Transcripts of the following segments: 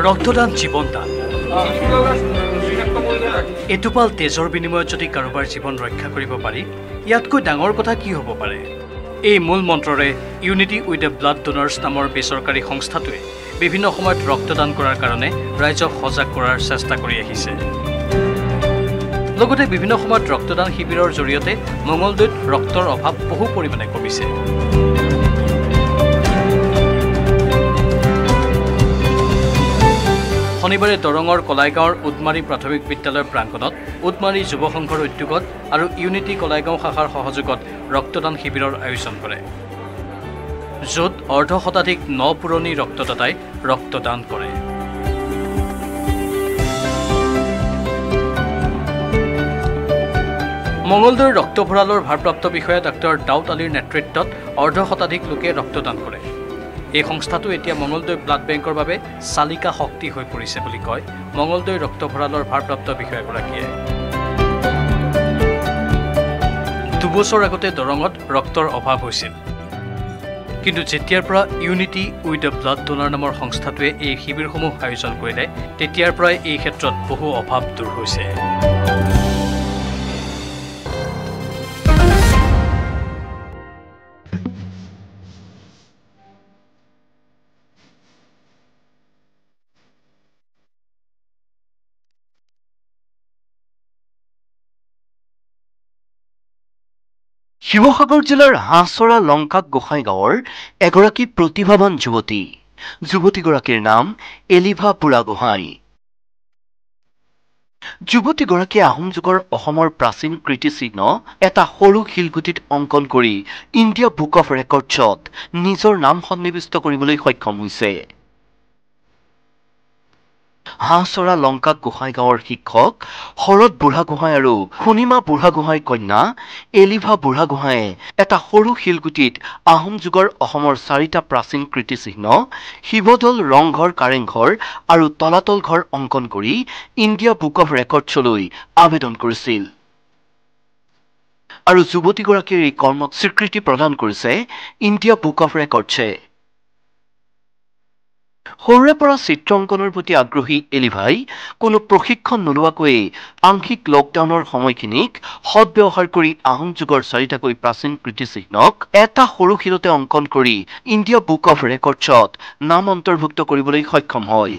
ৰক্তদান জীৱনদান এটোপাল তেজৰ বিনিময়ত যদি কাৰোবাৰ জীৱন ৰক্ষা কৰিব পাৰি ইয়াতকৈ ডাঙৰ কথা কি হ'ব পাৰে এই মূল মন্ত্ৰৰে ইউনিটি উইথ দ্য ব্লাড ডোনাৰ্ছ নামৰ বেচৰকাৰী সংস্থাটোৱে বিভিন্ন সময়ত ৰক্তদান কৰাৰ কাৰণে ৰাইজক সজাগ কৰাৰ চেষ্টা কৰি আহিছে লগতে বিভিন্ন সময়ত ৰক্তদান শিবিৰৰ জৰিয়তে মঙলদৈত ৰক্তৰ অভাৱ বহু পৰিমাণে কমিছে শনিবাৰে দৰঙৰ কলাইগাঁৱৰ উদমাৰী প্ৰাথমিক বিদ্যালয়ৰ প্ৰাংগণত উদমাৰী যুৱ সংঘৰ উদ্যোগত আৰু ইউনিটি কলাইগাঁও শাখাৰ সহযোগত ৰক্তদান শিবিৰৰ আয়োজন কৰে য'ত অৰ্ধশতাধিক নপুৰণি ৰক্তদাতাই ৰক্তদান কৰে মঙলদৈৰ ৰক্ত ভঁৰালৰ ভাৰপ্ৰাপ্ত বিষয়া ডাক্তৰ দাউদ আলীৰ নেতৃত্বত অৰ্ধশতাধিক লোকে ৰক্তদান কৰে এই সংস্থাটো এতিয়া মঙলদৈ ব্লাড বেংকৰ বাবে চালিকা শক্তি হৈ পৰিছে বুলি কয় মঙলদৈ ৰক্ত ভঁৰালৰ ভাৰপ্ৰাপ্ত বিষয়াগৰাকীয়ে দুবছৰ আগতে দৰঙত ৰক্তৰ অভাৱ হৈছিল কিন্তু যেতিয়াৰ পৰা unity with the blood donor নামৰ সংস্থাটোৱে এই শিবিৰসমূহ আয়োজন কৰিলে তেতিয়াৰ পৰাই এই ক্ষেত্ৰত বহু অভাৱ দূৰ হৈছে শিৱসাগৰ জিলাৰ হাঁহচৰা লংকাক গোসাই গাঁৱৰ এগৰাকী প্ৰতিভাৱান যুৱতীগৰাকীৰ নাম এলিভা বুঢ়াগোহাঁই যুৱতীগৰাকীয়ে আহোম যুগৰ অসমৰ প্ৰাচীন কীৰ্তিচিহ্ন এটা সৰু শিলগুটিত অংকন কৰি ইণ্ডিয়া বুক অফ ৰেকৰ্ডছত নিজৰ নাম সন্নিৱিষ্ট কৰিবলৈ সক্ষম হৈছে হাঁহচৰা লংকাক গোসাই গাঁৱৰ শিক্ষক শৰৎ বুঢ়াগোহাঁই আৰু সুনিমা বুঢ়াগোহাঁইৰ কন্যা এলিভা বুঢ়াগোহাঁয়ে এটা সৰু শিলগুটিত আহোম যুগৰ অসমৰ 4টা প্ৰাচীন কীৰ্তিচিহ্ন শিৱদৌল ৰংঘৰ কাৰেংঘৰ আৰু তলাতল ঘৰ অংকন কৰি ইণ্ডিয়া বুক অফ ৰেকৰ্ডছলৈ আবেদন কৰিছিল আৰু যুৱতীগৰাকীৰ এই কৰ্মক স্বীকৃতি প্ৰদান কৰিছে ইণ্ডিয়া বুক অফ ৰেকৰ্ডছে সৰুৰে পৰা চিত্ৰ অংকনৰ প্ৰতি আগ্ৰহী এলিভাই কোনো প্ৰশিক্ষণ নোলোৱাকৈ আংশিক লকডাউনৰ সময়খিনিক সদব্যৱহাৰ কৰি আহোম যুগৰ 4টাকৈ প্ৰাচীন কীৰ্তিচিহ্নক এটা সৰু শিলতে অংকন কৰি ইণ্ডিয়া বুক অফ ৰেকৰ্ডছত নাম অন্তৰ্ভুক্ত কৰিবলৈ সক্ষম হয়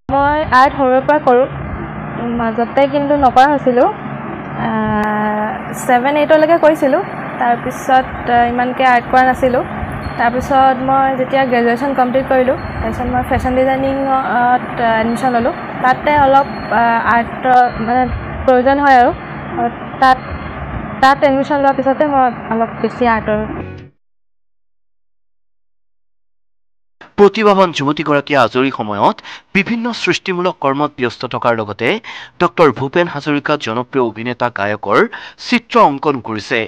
মই আৰ্ট সৰুৰে পৰা কৰোঁ মাজতে কিন্তু নকৰা হৈছিলোঁ 7-8লৈকে কৰিছিলোঁ তাৰপিছত ইমানকৈ আৰ্ট কৰা নাছিলোঁ তাৰপিছত মই যেতিয়া গ্ৰেজুৱেশ্যন কমপ্লিট কৰিলোঁ তাৰপিছত মই ফেশ্বন ডিজাইনিঙত এডমিশ্যন ল'লোঁ তাতে অলপ আৰ্টৰ মানে প্ৰয়োজন হয় আৰু তাত এডমিশ্যন লোৱাৰ পিছতে মই অলপ বেছি আৰ্টৰ প্ৰতিভাৱান যুৱতীগৰাকীয়ে আজৰি সময়ত বিভিন্ন সৃষ্টিমূলক কৰ্মত ব্যস্ত থকাৰ লগতে ডক্টৰ ভূপেন হাজৰিকা জনপ্ৰিয় অভিনেতা গায়কৰ চিত্ৰ অংকন কৰিছে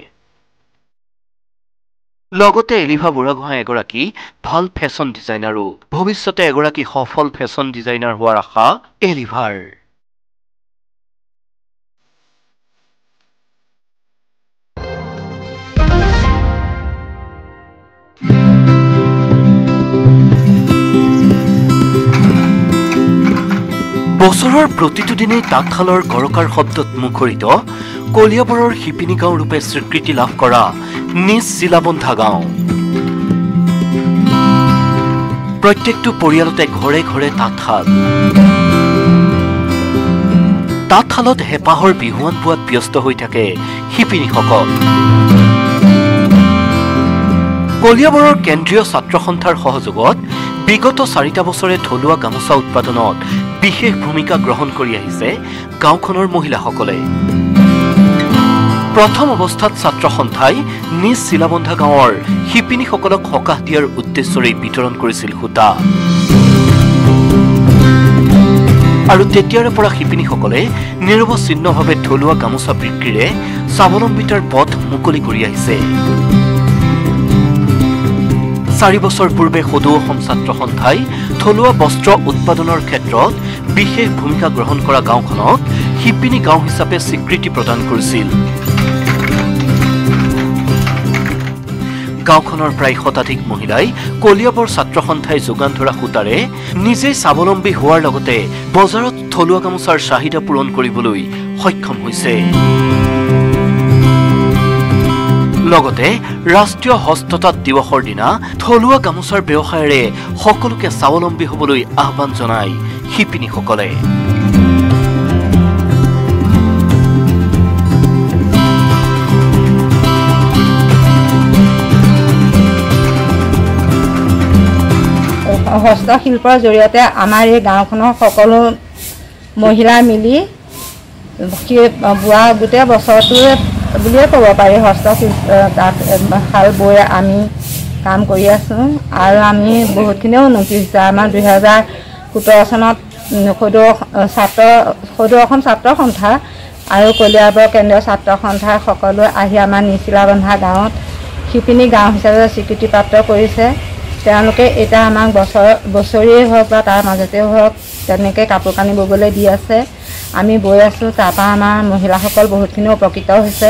লগতে এলিভা বুঢ়াগোহাঁই এগৰাকী ভাল ফেশ্বন ডিজাইনাৰো ভৱিষ্যতে এগৰাকী সফল ফেশ্বন ডিজাইনাৰ হোৱাৰ আশা এলিভাৰ বছৰৰ প্ৰতিটো দিনেই তাঁতশালৰ গৰকাৰ শব্দত মুখৰিত কলিয়াবৰৰ শিপিনী গাঁও ৰূপে স্বীকৃতি লাভ কৰা নিজ চিলাবন্ধা গাঁও প্ৰত্যেকটো পৰিয়ালতে ঘৰে ঘৰে তাঁতশালত হেঁপাহৰ বিহুৱান বোৱাত ব্যস্ত হৈ থাকে শিপিনীসকল কলিয়াবৰৰ কেন্দ্ৰীয় ছাত্ৰ সন্থাৰ সহযোগত বিগত 4টা বছৰে থলুৱা গামোচা উৎপাদনত বিশেষ ভূমিকা গ্ৰহণ কৰি আহিছে গাঁওখনৰ মহিলাসকলে প্ৰথম অৱস্থাত ছাত্ৰ সন্থাই নিজ চিলাবন্ধা গাঁৱৰ শিপিনীসকলক সকাহ দিয়াৰ উদ্দেশ্যৰে বিতৰণ কৰিছিল সূতা আৰু তেতিয়াৰে পৰা শিপিনীসকলে নিৰৱচ্ছিন্নভাৱে থলুৱা গামোচা বিক্ৰীৰে স্বাৱলম্বিতাৰ পথ মুকলি কৰি আহিছে 4 বছৰ পূৰ্বে সদৌ অসম ছাত্ৰ সন্থাই থলুৱা বস্ত্ৰ উৎপাদনৰ ক্ষেত্ৰত বিশেষ ভূমিকা গ্ৰহণ কৰা গাঁওখনক শিপিনী গাঁও হিচাপে স্বীকৃতি প্ৰদান কৰিছিল গাঁওখনৰ প্ৰায় শতাধিক মহিলাই কলিয়াবৰ ছাত্ৰ সন্থাই যোগান ধৰা সূতাৰে নিজে স্বাৱলম্বী হোৱাৰ লগতে বজাৰত থলুৱা গামোচাৰ চাহিদা পূৰণ কৰিবলৈ সক্ষম হৈছে। লগতে ৰাষ্ট্ৰীয় হস্ততাঁত দিৱসৰ দিনা থলুৱা গামোচাৰ ব্যৱসায়েৰে সকলোকে স্বাৱলম্বী হ'বলৈ আহ্বান জনায় শিপিনীসকলে। হস্তশিল্পৰ জৰিয়তে আমাৰ এই গাঁওখনৰ সকলো মহিলা মিলি বোৱা গোটেই বছৰটোৱে বুলিয়ে ক'ব পাৰি হস্তশিল্প তাত শাল বৈ আমি কাম কৰি আছোঁ আৰু আমি বহুতখিনিও উন্নতি হৈছে। আমাৰ 2017 চনত সদৌ অসম ছাত্ৰ সন্থা আৰু কলিয়াবৰ কেন্দ্ৰীয় ছাত্ৰ সন্থাৰ সকলোৱে আহি আমাৰ নিচিলাবন্ধা গাঁৱত শিপিনী গাঁও হিচাপে স্বীকৃতিপ্ৰাপ্ত কৰিছে। তেওঁলোকে এতিয়া আমাক বছৰিয়েই হওক বা তাৰ মাজতেই হওক তেনেকৈ কাপোৰ কানি ববলৈ দি আছে। আমি বৈ আছোঁ, তাৰপৰা আমাৰ মহিলাসকল বহুতখিনি উপকৃত হৈছে।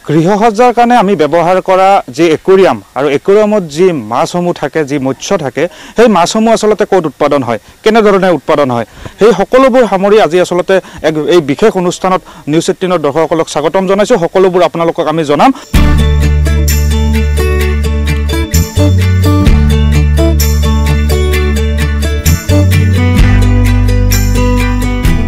গৃহসজ্জাৰ কাৰণে আমি ব্যৱহাৰ কৰা যি একুৰিয়াম আৰু একুৰিয়ামত যি মাছসমূহ থাকে, যি মৎস্য থাকে, সেই মাছসমূহ আচলতে ক'ত উৎপাদন হয়, কেনেধৰণে উৎপাদন হয়, সেই সকলোবোৰ সামৰি আজি আচলতে এই বিশেষ অনুষ্ঠানত নিউজ 18ৰ দৰ্শকসকলক স্বাগতম জনাইছোঁ। সকলোবোৰ আপোনালোকক আমি জনাম।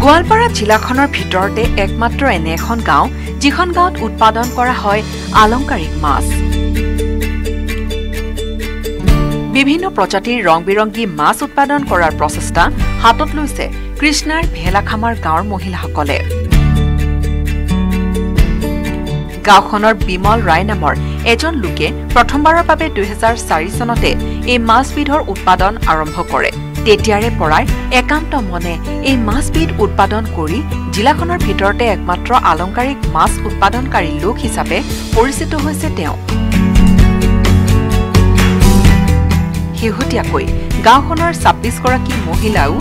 গোৱালপাৰা জিলাখনৰ ভিতৰতে একমাত্ৰ এনে এখন গাঁও যিখন গাঁৱত উৎপাদন কৰা হয় আলংকাৰিক মাছ। বিভিন্ন প্ৰজাতিৰ ৰং বিৰংগী মাছ উৎপাদন কৰাৰ প্ৰচেষ্টা হাতত লৈছে কৃষ্ণাৰ ভেলাখামাৰ গাঁৱৰ মহিলাসকলে। গাঁওখনৰ বিমল ৰায় নামৰ এজন লোকে প্ৰথমবাৰৰ বাবে 2004 চনতে এই মাছবিধৰ উৎপাদন আৰম্ভ কৰে। তেতিয়াৰে পৰাই একান্ত মনে এই মাছবিধ উৎপাদন কৰি জিলাখনৰ ভিতৰতে একমাত্ৰ আলংকাৰিক মাছ উৎপাদনকাৰী লোক হিচাপে পৰিচিত হৈছে তেওঁ। শেহতীয়াকৈ গাঁওখনৰ 26 গৰাকী মহিলাও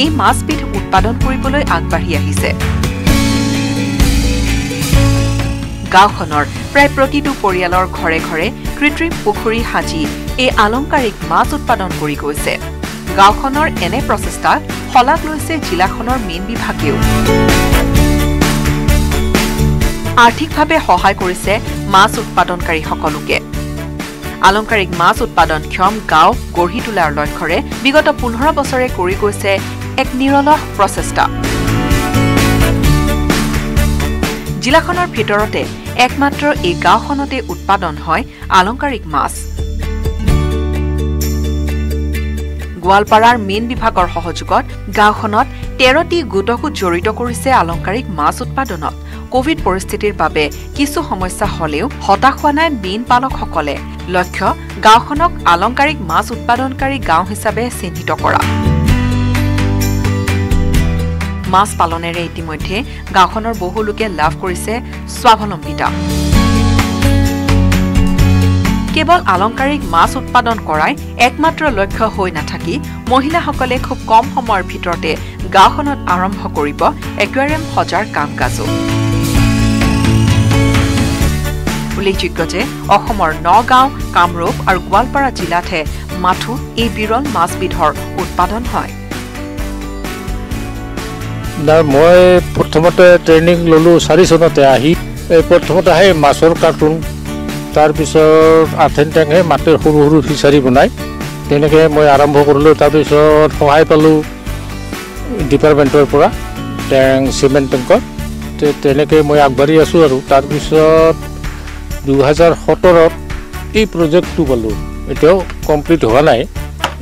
এই মাছবিধ উৎপাদন কৰিবলৈ আগবাঢ়ি আহিছে। গাঁওখনৰ প্ৰায় প্ৰতিটো পৰিয়ালৰ ঘৰে ঘৰে কৃত্ৰিম পুখুৰী সাজি এই আলংকাৰিক মাছ উৎপাদন কৰি গৈছে। গাঁওখনৰ এনে প্ৰচেষ্টা শলাগ লৈছে জিলাখনৰ মীন বিভাগেও। আৰ্থিকভাৱে সহায় কৰিছে মাছ উৎপাদনকাৰীসকলকে। আলংকাৰিক মাছ উৎপাদনক্ষম গাঁও গঢ়ি তোলাৰ লক্ষ্যৰে বিগত 15 বছৰে কৰি গৈছে এক নিৰলস প্ৰচেষ্টা। জিলাখনৰ ভিতৰতে একমাত্ৰ এই গাঁওখনতে উৎপাদন হয় আলংকাৰিক মাছ। গোৱালপাৰাৰ মীন বিভাগৰ সহযোগত গাঁওখনত 13টি গোটকো জড়িত কৰিছে আলংকাৰিক মাছ উৎপাদনত। কোভিড পৰিস্থিতিৰ বাবে কিছু সমস্যা হলেও হতাশ হোৱা নাই মীন পালকসকলে। লক্ষ্য গাঁওখনক আলংকাৰিক মাছ উৎপাদনকাৰী গাঁও হিচাপে চিহ্নিত কৰা। মাছ পালনেৰে ইতিমধ্যে গাঁওখনৰ বহু লোকে লাভ কৰিছে স্বাৱলম্বিতা। কেৱল আলংকাৰিক মাছ উৎপাদন কৰাই একমাত্ৰ লক্ষ্য হৈ নাথাকি মহিলাসকলে খুব কম সময়ৰ ভিতৰতে গাঁওখনত আৰম্ভ কৰিব একুৱাৰিয়াম সজাৰ কাম কাজো। উল্লেখযোগ্য যে অসমৰ নগাঁও, কামৰূপ আৰু গোৱালপাৰা জিলাতহে মাথো এই বিৰল মাছবিধৰ উৎপাদন হয়। মই প্ৰথমতে ট্ৰেইনিং ল'লোঁ 4 চনতে আহি। প্ৰথমতে আহে মাছৰ কাৰ্টুন, তাৰপিছত আঠেন টেঙে মাটিৰ সৰু সৰু ফিচাৰী বনাই তেনেকৈ মই আৰম্ভ কৰিলোঁ। তাৰপিছত সহায় পালোঁ ডিপাৰ্টমেণ্টৰ পৰা টেং চিমেণ্ট টেংকত। তেনেকৈ মই আগবাঢ়ি আছোঁ আৰু তাৰপিছত 2017ত এই প্ৰজেক্টটো পালোঁ। এতিয়াও কমপ্লিট হোৱা নাই,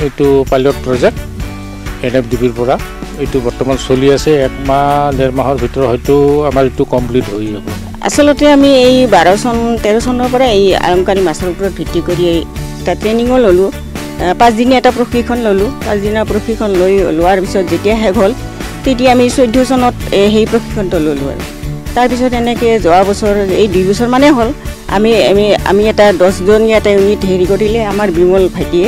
এইটো পাইলট প্ৰজেক্ট NFDBৰ পৰা। এইটো বৰ্তমান চলি আছে, 1 মাহ 1.5 মাহৰ ভিতৰত হয়তো আমাৰ এইটো কমপ্লিট হৈ যাব। আচলতে আমি এই 12-13 চনৰ পৰা এই আলংকাৰিক মাছৰ ওপৰত ভিত্তি কৰি এটা ট্ৰেইনিঙো ল'লোঁ। 5 দিনীয়া এটা প্ৰশিক্ষণ ল'লোঁ। 5 দিনীয়া প্ৰশিক্ষণ লোৱাৰ পিছত যেতিয়া শেষ হ'ল তেতিয়া আমি 14 চনত সেই প্ৰশিক্ষণটো ল'লোঁ আৰু তাৰপিছত এনেকৈ যোৱা বছৰ এই 2 বছৰ মানে হ'ল আমি এটা 10জনীয়া এটা ইউনিট হেৰি কৰিলে আমাৰ বিমল ভাইটিয়ে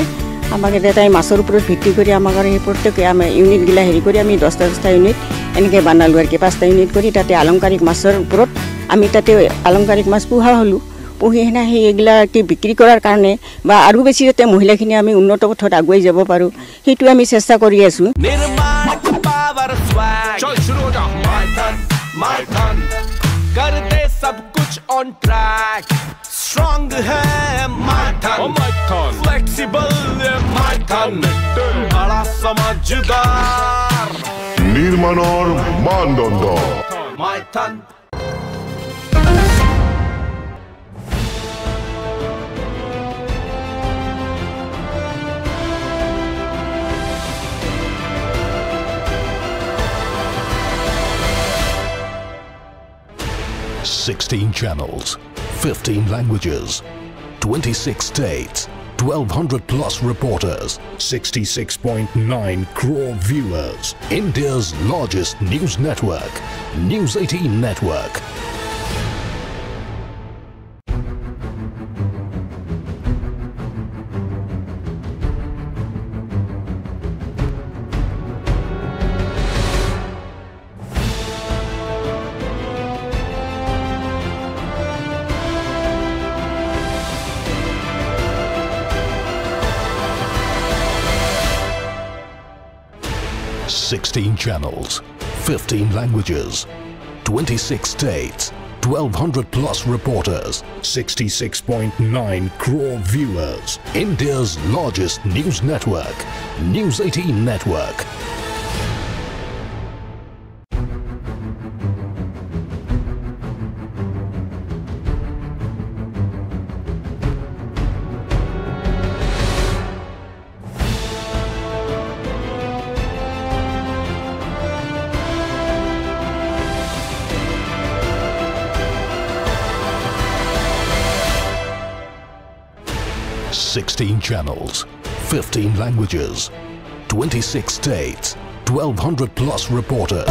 আমাক এটা মাছৰ ওপৰত ভিত্তি কৰি আমাক আৰু সেই প্ৰত্যেকে আমাৰ ইউনিটগিলা হেৰি কৰি আমি 10টা ইউনিট এনেকৈ বনালোঁ আৰু কি 5টা ইউনিট কৰি তাতে আলংকাৰিক মাছৰ ওপৰত আমি তাতে আলংকাৰিক মাছ পোহা হ'লোঁ পুহি সেনে সেইগিলা বিক্ৰী কৰাৰ কাৰণে বা আৰু বেছি যাতে মহিলাখিনি আমি উন্নত পথত আগুৱাই যাব পাৰোঁ সেইটো আমি চেষ্টা কৰি আছোঁ নিৰ্মাণৰ মানদণ্ড $16 channels, 15 languages, 26 states, 1,200 plus reporters, 66.9 crore viewers. India's largest news network, News 18 Network. $16 channels, 15 languages, 26 states, 1,200 plus reporters, 66.9 crore viewers. India's largest news network, News 18 Network. $16 channels, 15 languages, 26 states, 1,200 plus reporters.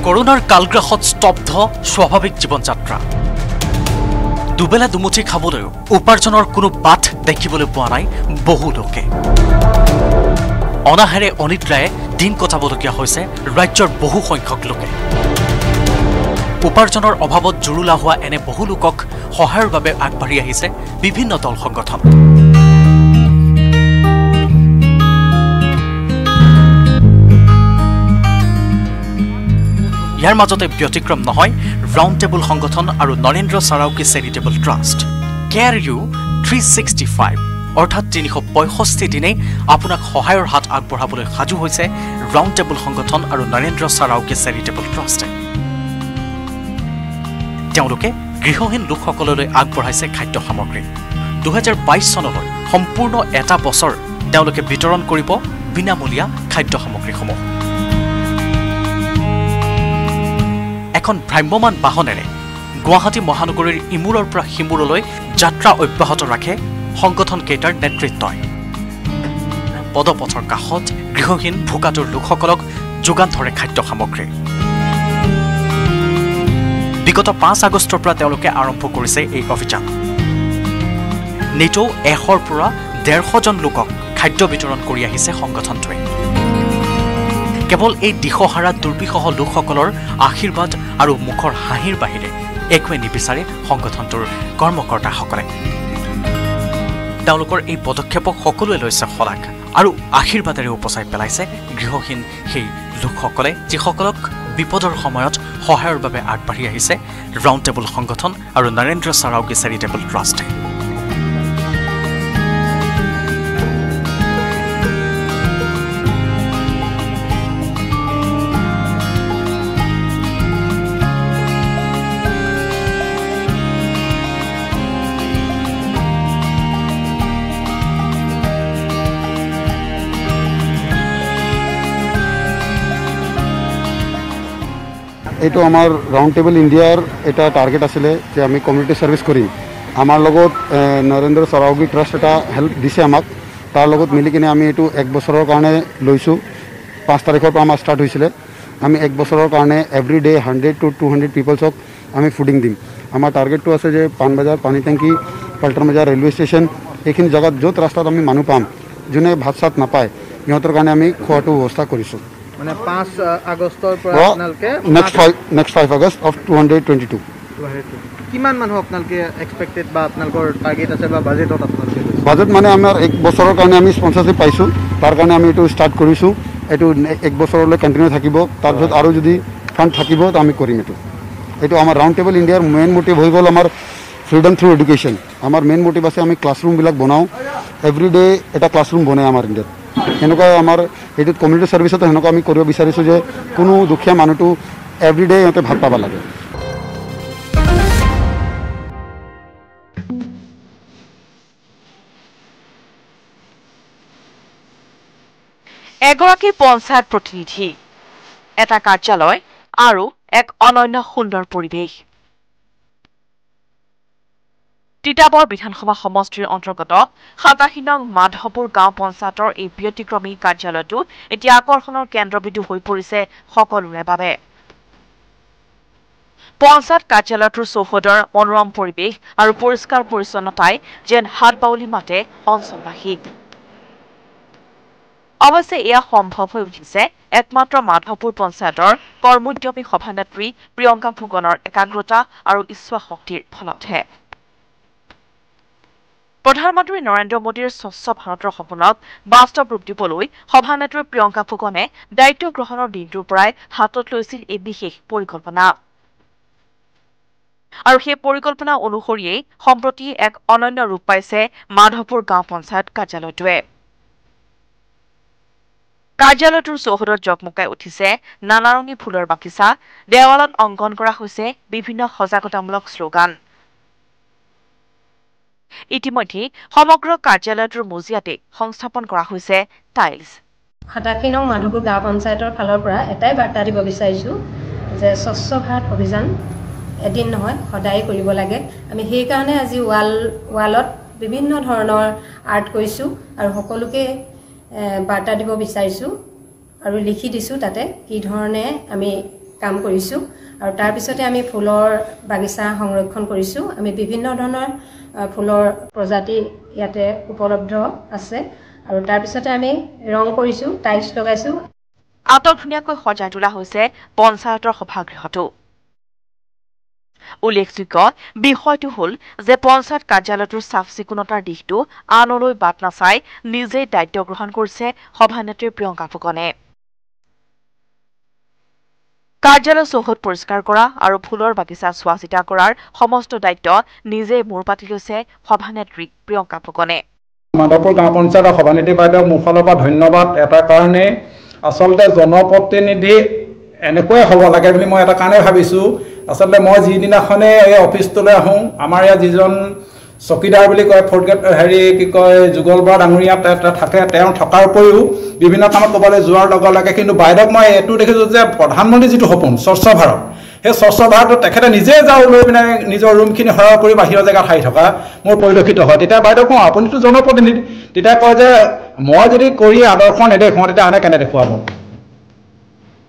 কৰোনাৰ কালগ্ৰাসত স্তব্ধ স্বাভাৱিক জীৱনযাত্ৰা দুবেলা দুমুঠি খাবলৈও উপাৰ্জনৰ কোনো বাট দেখিবলৈ পোৱা নাই বহু লোকে অনাহেৰে অনিদ্ৰায়ে দিন কটাবলগীয়া হৈছে ৰাজ্যৰ বহু সংখ্যক লোকে উপাৰ্জনৰ অভাৱত জুৰুলা হোৱা এনে বহু লোকক সহায়ৰ বাবে আগবাঢ়ি আহিছে বিভিন্ন দল সংগঠন ইয়াৰ মাজতে ব্যতিক্ৰম নহয় ৰাউণ্ড টেবুল সংগঠন আৰু Narendra Saraogi charitable trust care you 365 অৰ্থাৎ 365 দিনে আপোনাক সহায়ৰ হাত আগবঢ়াবলৈ সাজু হৈছে ৰাউণ্ড টেবুল সংগঠন আৰু নৰেন্দ্ৰ সাৰাউকি চেৰিটেবল ট্ৰাষ্টে তেওঁলোকে গৃহহীন লোকসকললৈ আগবঢ়াইছে খাদ্য সামগ্ৰী 2022 চনলৈ সম্পূৰ্ণ এটা বছৰ তেওঁলোকে বিতৰণ কৰিব বিনামূলীয়া খাদ্য সামগ্ৰীসমূহ এখন ভ্ৰাম্যমান বাহনেৰে গুৱাহাটী মহানগৰীৰ ইমূৰৰ পৰা সিমূৰলৈ যাত্ৰা অব্যাহত ৰাখে সংগঠন কেইটাৰ নেতৃত্বই পদপথৰ কাষত গৃহহীন ভোকাতুৰ লোকসকলক যোগান ধৰে খাদ্য সামগ্ৰী বিগত 5 আগষ্টৰ পৰা তেওঁলোকে আৰম্ভ কৰিছে এই অভিযান নিতৌ 100ৰ পৰা 150 জন লোকক খাদ্য বিতৰণ কৰি আহিছে সংগঠনটোৱে কেৱল এই দিশহাৰা দুৰ্বিষহ লোকসকলৰ আশীৰ্বাদ আৰু মুখৰ হাঁহিৰ বাহিৰে একোৱে নিবিচাৰে সংগঠনটোৰ কৰ্মকৰ্তাসকলে তেওঁলোকৰ এই পদক্ষেপক সকলোৱে লৈছে শলাগ আৰু আশীৰ্বাদেৰে উপচাই পেলাইছে গৃহহীন সেই লোকসকলে যিসকলক বিপদৰ সময়ত সহায়ৰ বাবে আগবাঢ়ি আহিছে ৰাউণ্ড টেবুল সংগঠন আৰু নৰেন্দ্ৰ সাৰাউকি চেৰিটেবল ট্ৰাষ্টে এইটো আমাৰ ৰাউণ্ড টেবল ইণ্ডিয়াৰ এটা টাৰ্গেট আছিলে যে আমি কমিউনিটি সাৰ্ভিস কৰিম আমাৰ লগত নৰেন্দ্ৰ সাৰাউকি ট্ৰাষ্ট এটা হেল্প দিছে আমাক তাৰ লগত মিলি কিনে আমি এইটো 1 বছৰৰ কাৰণে লৈছোঁ 5 তাৰিখৰ পৰা আমাৰ ষ্টাৰ্ট হৈছিলে আমি 1 বছৰৰ কাৰণে এভৰি ডে 100 to 200 পিপলছক আমি ফুডিং দিম আমাৰ টাৰ্গেটটো আছে যে পাণবজাৰ পানী টেংকি পল্টন বজাৰ ৰেলৱে ষ্টেচন এইখিনি জেগাত য'ত ৰাস্তাত আমি মানুহ পাম যোনে ভাত চাত নাপায় ইহঁতৰ কাৰণে আমি খোৱাটো ব্যৱস্থা কৰিছোঁ মানে 5 আগষ্টৰ পৰা আপোনালোকে নেক্সট 5 আগষ্ট অফ 2022 কিমান মানুহ আপোনালোকে এক্সপেক্টেড বা আপোনালোকৰ টাৰ্গেট আছে বা বাজেটত আপোনালোকে বাজেট মানে আমাৰ 1 বছৰৰ কাৰণে আমি স্পন্সৰশ্বিপ পাইছোঁ তাৰ কাৰণে আমি এইটো ষ্টাৰ্ট কৰিছোঁ এইটো 1 বছৰলৈ কণ্টিনিউ থাকিব তাৰপিছত আৰু যদি ফাণ্ড থাকিব তো আমি কৰিম এইটো আমাৰ ৰাউণ্ড টেবল ইণ্ডিয়াৰ মেইন মোটিভ হৈ গ'ল আমাৰ ফ্ৰীডম থ্ৰু এডুকেশ্যন আমাৰ মেইন মোটিভ আছে আমি ক্লাছৰুমবিলাক বনাওঁ এভৰিডে এটা ক্লাছৰুম বনাই আমাৰ ইণ্ডিয়াত সেনেকুৱা আমাৰ এইটোত কমিউনিটি ছাৰ্ভিচতো সেনেকুৱা আমি কৰিব বিচাৰিছোঁ যে কোনো দুখীয়া মানুহটো এভৰিডে সিহঁতে ভাত পাব লাগে এগৰাকী পঞ্চায়ত প্ৰতিনিধি এটা কাৰ্যালয় আৰু এক অনন্য সুন্দৰ পৰিৱেশ তিতাবৰ বিধানসভা সমষ্টিৰ অন্তৰ্গত 87 নং মাধৱপুৰ গাঁও পঞ্চায়তৰ এই ব্যতিক্ৰমী কাৰ্যালয়টো এতিয়া আকৰ্ষণৰ কেন্দ্ৰবিন্দু হৈ পৰিছে সকলোৰে বাবে পঞ্চায়ত কাৰ্যালয়টোৰ চৌহদৰ মনোৰম পৰিৱেশ আৰু পৰিষ্কাৰ পৰিচ্ছন্নতাই যেন হাত বাউলি মাতে অঞ্চলবাসীক অৱশ্যে এয়া সম্ভৱ হৈ উঠিছে একমাত্ৰ মাধৱপুৰ পঞ্চায়তৰ কৰ্মোদ্যমী সভানেত্ৰী প্ৰিয়ংকা ফুকনৰ একাগ্ৰতা আৰু ইচ্ছা শক্তিৰ ফলতহে প্ৰধানমন্ত্ৰী নৰেন্দ্ৰ মোদীৰ স্বচ্ছ ভাৰতৰ সপোনক বাস্তৱ ৰূপ দিবলৈ সভানেত্ৰী প্ৰিয়ংকা ফুকনে দায়িত্ব গ্ৰহণৰ দিনটোৰ পৰাই হাতত লৈছিল এই বিশেষ পৰিকল্পনা আৰু সেই পৰিকল্পনা অনুসৰিয়েই সম্প্ৰতি এক অনন্য ৰূপ পাইছে মাধৱপুৰ গাঁও পঞ্চায়ত কাৰ্যালয়টোৱে কাৰ্যালয়টোৰ চৌহদত জকমকাই উঠিছে নানাৰঙী ফুলৰ বাগিচা দেৱালত অংকন কৰা হৈছে বিভিন্ন সজাগতামূলক শ্লোগান ইতিমধ্যে সমগ্ৰ কাৰ্যালয়টোৰ মজিয়াতে সংস্থাপন কৰা হৈছে টাইলছ 87 নং মাধৱপুৰ গাঁও পঞ্চায়তৰ ফালৰ পৰা এটাই বাৰ্তা দিব বিচাৰিছোঁ যে স্বচ্ছ ভাৰত অভিযান এদিন নহয় সদায় কৰিব লাগে আমি সেই কাৰণে আজি ৱালত বিভিন্ন ধৰণৰ আৰ্ট কৰিছোঁ আৰু সকলোকে বাৰ্তা দিব বিচাৰিছোঁ আৰু লিখি দিছোঁ তাতে কি ধৰণে আমি কাম কৰিছোঁ আৰু তাৰ পিছতে আমি ফুলৰ বাগিচা সংৰক্ষণ কৰিছোঁ আমি বিভিন্ন ধৰণৰ ফুলৰ প্ৰজাতি ইয়াতে উপলব্ধ আছে আৰু তাৰ পিছতে আমি ৰং কৰিছোঁ টাইলছ লগাইছোঁ আটকধুনীয়াকৈ সজাই তোলা হৈছে পঞ্চায়তৰ সভাগৃহটো উল্লেখযোগ্য বিষয়টো হ'ল যে পঞ্চায়ত কাৰ্যালয়টোৰ চাফ চিকুণতাৰ দিশটো আনলৈ বাট নাচাই নিজেই দায়িত্ব গ্ৰহণ কৰিছে সভানেত্ৰী প্ৰিয়ংকা ফুকনে কাৰ্যালয় চৌহদ পৰিষ্কাৰ কৰা আৰু ফুলৰ বাগিচা চোৱা চিতা কৰাৰ সমস্ত দায়িত্ব নিজেই মূৰ পাতি লৈছে সভানেত্ৰী প্ৰিয়ংকা ফুকনে মাধৱপুৰ গাঁও পঞ্চায়তৰ সভানেত্ৰী বাইদেউ মোৰ ফালৰ পৰা ধন্যবাদ এটা কাৰণে আচলতে জনপ্ৰতিনিধি এনেকৈ হ'ব লাগে বুলি মই এটা কাৰণে ভাবিছোঁ আচলতে মই যিদিনাখনে এই অফিচটোলৈ আহোঁ আমাৰ ইয়াত যিজন চকীদাৰ বুলি কয় ফ'ৰ্থ গ্ৰেড কি কয় যুগল বৰা ডাঙৰীয়া থাকে তেওঁ থকাৰ উপৰিও বিভিন্ন কামত ক'বলৈ যোৱাৰ লগে লগে কিন্তু বাইদেউক মই এইটো দেখিছোঁ যে প্ৰধানমন্ত্ৰী যিটো সপোন স্বচ্ছ ভাৰত সেই স্বচ্ছ ভাৰতত তেখেতে নিজে যাওঁ লৈ পিনে নিজৰ ৰুমখিনি সৰহ কৰি বাহিৰৰ জেগাত হাৰি থকা মোৰ পৰিলক্ষিত হয় তেতিয়া বাইদেউ কওঁ আপুনিতো জনপ্ৰতিনিধি তেতিয়া কয় যে মই যদি কৰি আদৰ্শ নেদেখুৱাওঁ তেতিয়া আনে কেনে দেখুৱাব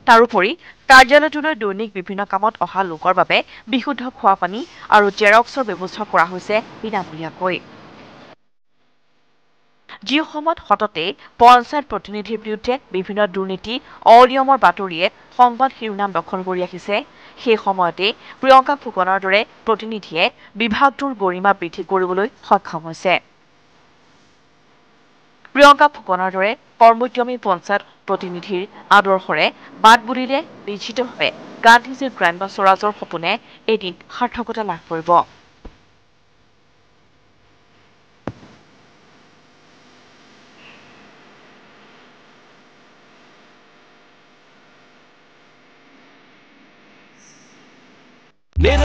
তাৰোপৰি কাৰ্যালয়টোলৈ দৈনিক বিভিন্ন কামত অহা লোকৰ বাবে বিশুদ্ধ খোৱা পানী আৰু জেৰক্সৰ ব্যৱস্থা কৰা হৈছে বিনামূলীয়াকৈ যি সময়ত সততে পঞ্চায়ত প্ৰতিনিধিৰ বিৰুদ্ধে বিভিন্ন দুৰ্নীতি অনিয়মৰ বাতৰিয়ে সংবাদ শিৰোনাম দখল কৰি ৰাখিছে সেই সময়তে প্ৰিয়ংকা ফুকনৰ দৰে প্ৰতিনিধিয়ে বিভাগটোৰ গৰিমা বৃদ্ধি কৰিবলৈ সক্ষম হৈছে প্ৰিয়ংকা ফুকনৰ দৰে কৰ্মোদ্যমী পঞ্চায়ত প্ৰতিনিধিৰ আদৰ্শৰে বাট বুলিলে নিশ্চিতভাৱে গান্ধীজীৰ গ্ৰাম্য স্বৰাজৰ সপোনে এদিন সাৰ্থকতা লাভ কৰিব